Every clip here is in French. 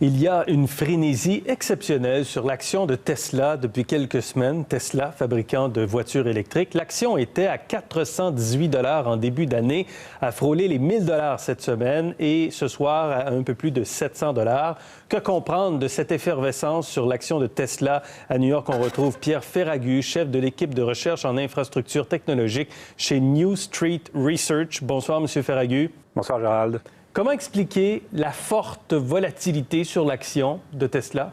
Il y a une frénésie exceptionnelle sur l'action de Tesla depuis quelques semaines. Tesla, fabricant de voitures électriques. L'action était à 418 $ en début d'année, a frôlé les 1000 $ cette semaine et ce soir à un peu plus de 700 $. Que comprendre de cette effervescence sur l'action de Tesla? À New York, on retrouve Pierre Ferragu, chef de l'équipe de recherche en infrastructure technologique chez New Street Research. Bonsoir, M. Ferragu. Bonsoir, Gérald. Comment expliquer la forte volatilité sur l'action de Tesla?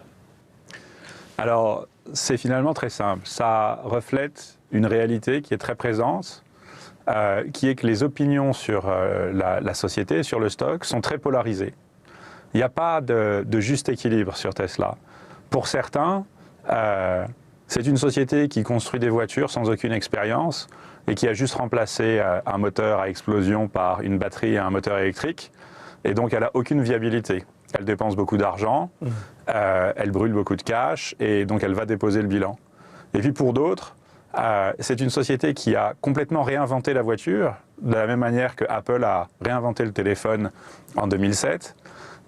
Alors, c'est finalement très simple. Ça reflète une réalité qui est très présente, qui est que les opinions sur la société, sur le stock, sont très polarisées. Il n'y a pas de juste équilibre sur Tesla. Pour certains, c'est une société qui construit des voitures sans aucune expérience et qui a juste remplacé un moteur à explosion par une batterie et un moteur électrique. Et donc, elle n'a aucune viabilité. Elle dépense beaucoup d'argent, elle brûle beaucoup de cash, et donc elle va déposer le bilan. Et puis pour d'autres, c'est une société qui a complètement réinventé la voiture, de la même manière que Apple a réinventé le téléphone en 2007.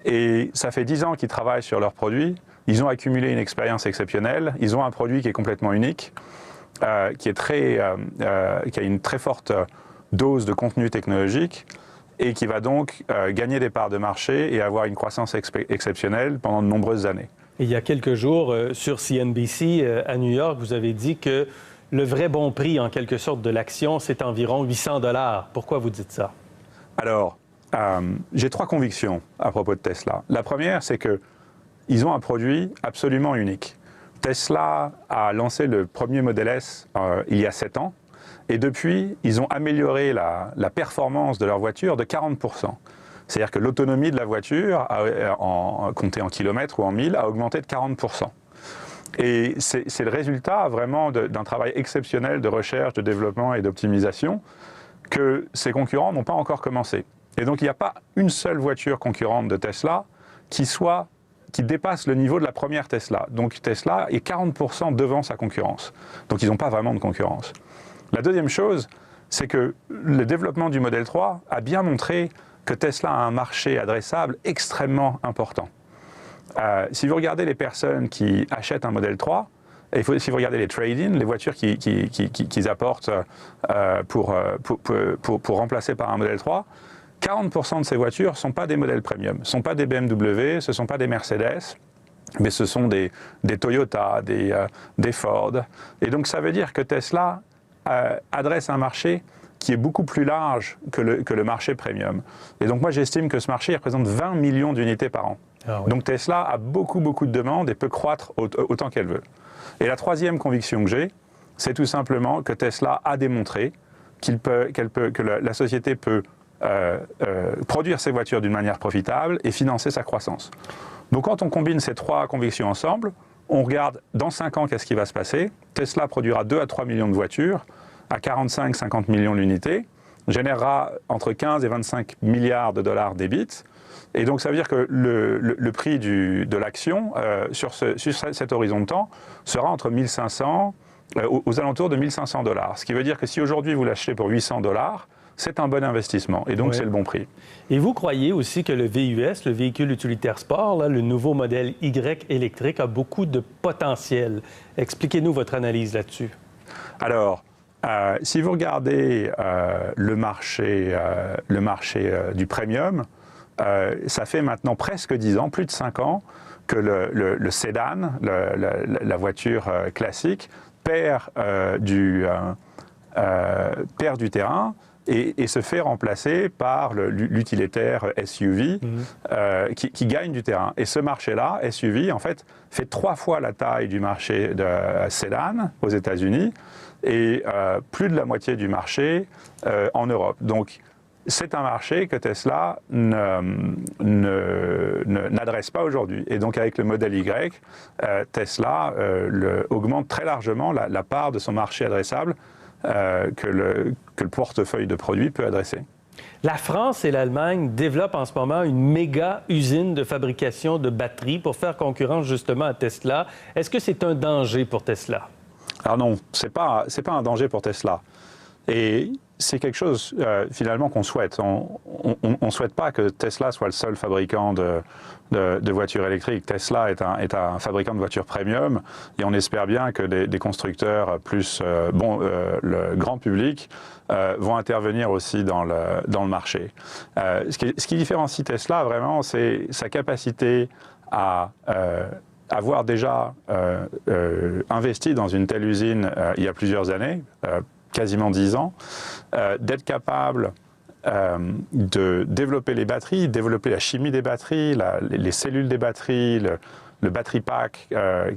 Et ça fait 10 ans qu'ils travaillent sur leurs produits. Ils ont accumulé une expérience exceptionnelle. Ils ont un produit qui est complètement unique, qui a une très forte dose de contenu technologique, et qui va donc gagner des parts de marché et avoir une croissance exceptionnelle pendant de nombreuses années. Et il y a quelques jours, sur CNBC à New York, vous avez dit que le vrai bon prix, en quelque sorte, de l'action, c'est environ 800 $. Pourquoi vous dites ça? Alors, j'ai 3 convictions à propos de Tesla. La première, c'est qu'ils ont un produit absolument unique. Tesla a lancé le premier Model S il y a 7 ans. Et depuis, ils ont amélioré la performance de leur voiture de 40%. C'est-à-dire que l'autonomie de la voiture, comptée en kilomètres ou en milles, a augmenté de 40%. Et c'est le résultat vraiment d'un travail exceptionnel de recherche, de développement et d'optimisation que ses concurrents n'ont pas encore commencé. Et donc, il n'y a pas une seule voiture concurrente de Tesla qui dépasse le niveau de la première Tesla. Donc, Tesla est 40% devant sa concurrence. Donc, ils n'ont pas vraiment de concurrence. La deuxième chose, c'est que le développement du Model 3 a bien montré que Tesla a un marché adressable extrêmement important. Si vous regardez les personnes qui achètent un Model 3, et si vous regardez les trade-in, les voitures qu'ils apportent pour remplacer par un Model 3, 40% de ces voitures ne sont pas des modèles premium, ne sont pas des BMW, ce ne sont pas des Mercedes, mais ce sont des Toyota, des Ford. Et donc ça veut dire que Tesla adresse un marché qui est beaucoup plus large que le marché premium. Et donc moi j'estime que ce marché représente 20 millions d'unités par an. Ah oui. Donc Tesla a beaucoup de demandes et peut croître autant qu'elle veut. Et la troisième conviction que j'ai, c'est tout simplement que Tesla a démontré que la société peut produire ses voitures d'une manière profitable et financer sa croissance. Donc quand on combine ces 3 convictions ensemble, on regarde dans 5 ans qu'est-ce qui va se passer. Tesla produira 2 à 3 millions de voitures à 45-50 millions d'unités, générera entre 15 et 25 milliards de dollars d'EBIT. Et donc ça veut dire que le prix de l'action sur cet horizon de temps sera entre 1500, aux alentours de 1500 $. Ce qui veut dire que si aujourd'hui vous l'achetez pour 800 $, c'est un bon investissement et donc c'est le bon prix. Et vous croyez aussi que le VUS, le véhicule utilitaire sport, là, le nouveau modèle Y électrique, a beaucoup de potentiel. Expliquez-nous votre analyse là-dessus. Alors, si vous regardez le marché du premium, ça fait maintenant presque 10 ans, plus de 5 ans, que le sédan, la voiture classique, perd du terrain et se fait remplacer par l'utilitaire SUV qui gagne du terrain. Et ce marché-là, SUV, en fait 3 fois la taille du marché de sédan aux États-Unis et plus de la moitié du marché en Europe. Donc, c'est un marché que Tesla n'adresse pas aujourd'hui. Et donc, avec le modèle Y, Tesla augmente très largement la part de son marché adressable que le portefeuille de produits peut adresser. La France et l'Allemagne développent en ce moment une méga usine de fabrication de batteries pour faire concurrence justement à Tesla. Est-ce que c'est un danger pour Tesla? Alors non, c'est pas un danger pour Tesla. Et c'est quelque chose finalement qu'on souhaite. On ne souhaite pas que Tesla soit le seul fabricant de voitures électriques. Tesla est un fabricant de voitures premium et on espère bien que des constructeurs plus le grand public vont intervenir aussi dans le marché. Ce qui différencie Tesla vraiment, c'est sa capacité à avoir déjà investi dans une telle usine il y a plusieurs années, quasiment 10 ans, d'être capable de développer les batteries, développer la chimie des batteries, les cellules des batteries, le battery pack,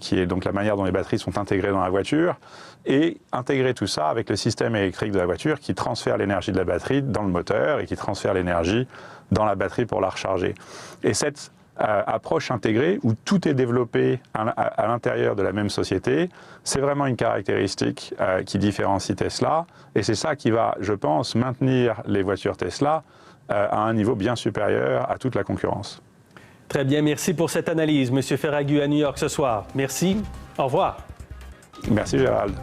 qui est donc la manière dont les batteries sont intégrées dans la voiture, et intégrer tout ça avec le système électrique de la voiture qui transfère l'énergie de la batterie dans le moteur et qui transfère l'énergie dans la batterie pour la recharger. Et cette approche intégrée où tout est développé à l'intérieur de la même société, c'est vraiment une caractéristique qui différencie Tesla et c'est ça qui va, je pense, maintenir les voitures Tesla à un niveau bien supérieur à toute la concurrence. Très bien, merci pour cette analyse, M. Ferragu à New York ce soir. Merci, au revoir. Merci Gérald.